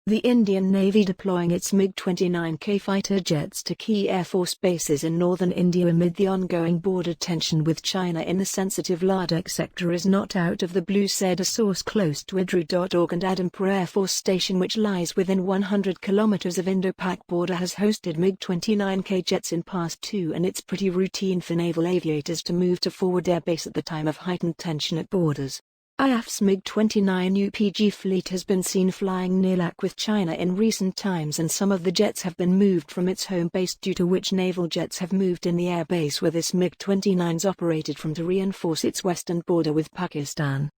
The Indian Navy deploying its MiG-29K fighter jets to key Air Force bases in northern India amid the ongoing border tension with China in the sensitive Ladakh sector is not out of the blue, said a source close to idru.org. And Adampur Air Force Station, which lies within 100 kilometers of Indo-Pak border, has hosted MiG-29K jets in past too, and it's pretty routine for naval aviators to move to forward airbase at the time of heightened tension at borders. IAF's MiG-29 UPG fleet has been seen flying near Ladakh with China in recent times, and some of the jets have been moved from its home base, due to which naval jets have moved in the airbase where this MiG-29's operated from to reinforce its western border with Pakistan.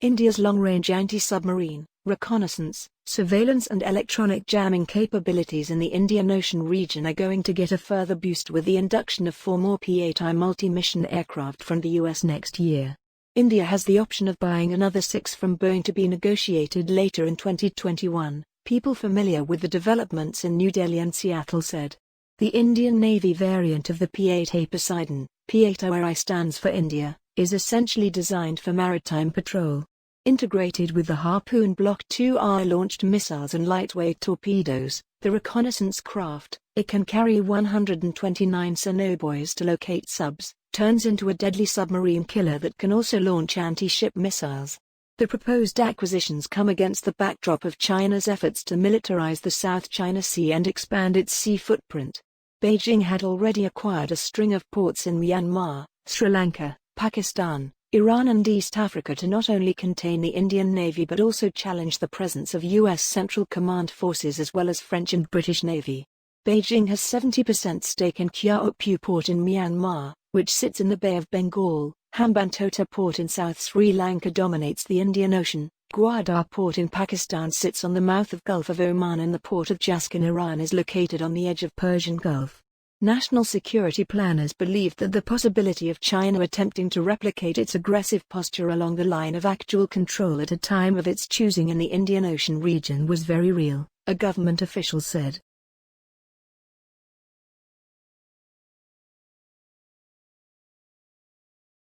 India's long-range anti-submarine, reconnaissance, surveillance and electronic jamming capabilities in the Indian Ocean region are going to get a further boost with the induction of 4 more P-8I multi-mission aircraft from the US next year. India has the option of buying another 6 from Boeing to be negotiated later in 2021, people familiar with the developments in New Delhi and Seattle said. The Indian Navy variant of the P-8A Poseidon, P-8I where I stands for India, is essentially designed for maritime patrol. Integrated with the Harpoon Block 2R launched missiles and lightweight torpedoes, the reconnaissance craft, it can carry 129 sonobuoys to locate subs, turns into a deadly submarine killer that can also launch anti-ship missiles. The proposed acquisitions come against the backdrop of China's efforts to militarize the South China Sea and expand its sea footprint. Beijing had already acquired a string of ports in Myanmar, Sri Lanka, Pakistan, Iran and East Africa to not only contain the Indian Navy but also challenge the presence of U.S. Central Command forces as well as French and British Navy. Beijing has 70% stake in Kyaukphyu Port in Myanmar, which sits in the Bay of Bengal. Hambantota Port in South Sri Lanka dominates the Indian Ocean. Gwadar Port in Pakistan sits on the mouth of Gulf of Oman, and the port of Jask in Iran is located on the edge of Persian Gulf. National security planners believe that the possibility of China attempting to replicate its aggressive posture along the line of actual control at a time of its choosing in the Indian Ocean region was very real, a government official said.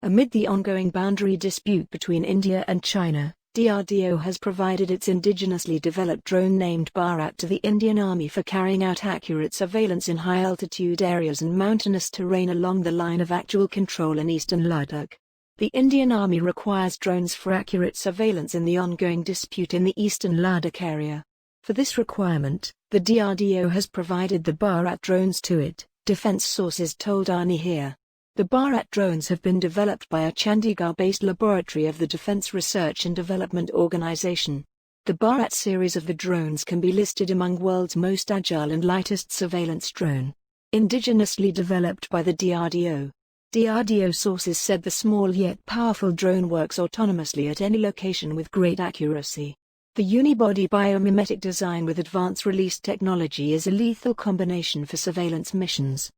Amid the ongoing boundary dispute between India and China, DRDO has provided its indigenously developed drone named Bharat to the Indian Army for carrying out accurate surveillance in high-altitude areas and mountainous terrain along the line of actual control in eastern Ladakh. The Indian Army requires drones for accurate surveillance in the ongoing dispute in the eastern Ladakh area. For this requirement, the DRDO has provided the Bharat drones to it, defense sources told Ani here. The Bharat drones have been developed by a Chandigarh-based laboratory of the Defence Research and Development Organisation. The Bharat series of the drones can be listed among world's most agile and lightest surveillance drone. Indigenously developed by the DRDO. DRDO sources said the small yet powerful drone works autonomously at any location with great accuracy. The unibody biomimetic design with advanced release technology is a lethal combination for surveillance missions.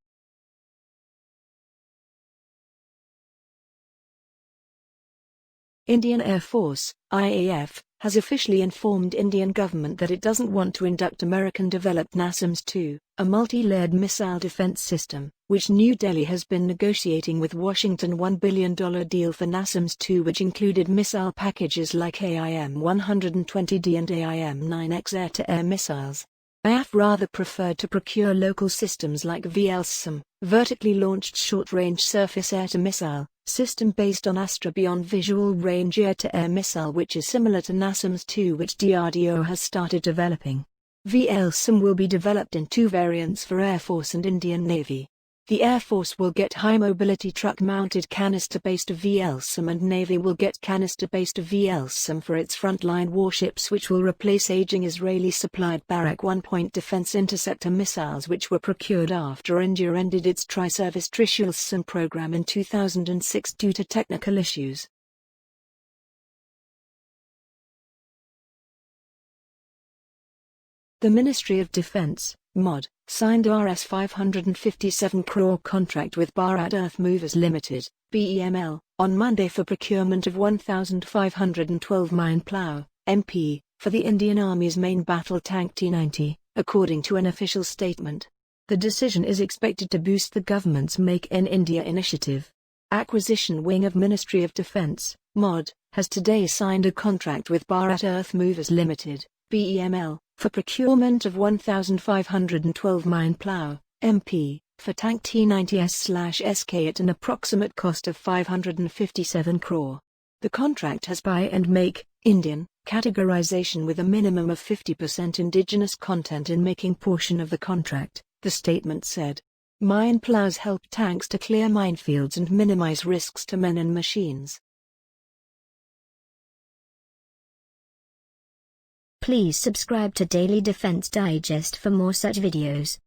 Indian Air Force, IAF, has officially informed Indian government that it doesn't want to induct American-developed NASAMS-2, a multi-layered missile defense system, which New Delhi has been negotiating with Washington. $1 billion deal for NASAMS-2, which included missile packages like AIM-120D and AIM-9X air-to-air missiles. IAF rather preferred to procure local systems like VLSIM, vertically launched short-range surface air-to-missile system based on Astra Beyond Visual Range air-to-air missile, which is similar to NASAMS-2, which DRDO has started developing. VLSIM will be developed in 2 variants for Air Force and Indian Navy. The Air Force will get high-mobility truck-mounted canister-based VLSIM, and Navy will get canister-based VLSIM for its frontline warships, which will replace aging Israeli-supplied Barak 1-point defense interceptor missiles which were procured after India ended its tri-service Trishul SIM program in 2006 due to technical issues. The Ministry of Defence, MOD, signed Rs 557 crore contract with Bharat Earth Movers Limited, BEML, on Monday for procurement of 1,512 mine plough, MP, for the Indian Army's main battle tank T-90, according to an official statement. The decision is expected to boost the government's Make in India initiative. Acquisition wing of Ministry of Defence, Mod, has today signed a contract with Bharat Earth Movers Limited, BEML, for procurement of 1,512 mine plough, MP, for tank T90S/SK at an approximate cost of 557 crore. The contract has buy and make, Indian, categorization with a minimum of 50% indigenous content in making portion of the contract, the statement said. Mine ploughs help tanks to clear minefields and minimize risks to men and machines. Please subscribe to Daily Defense Digest for more such videos.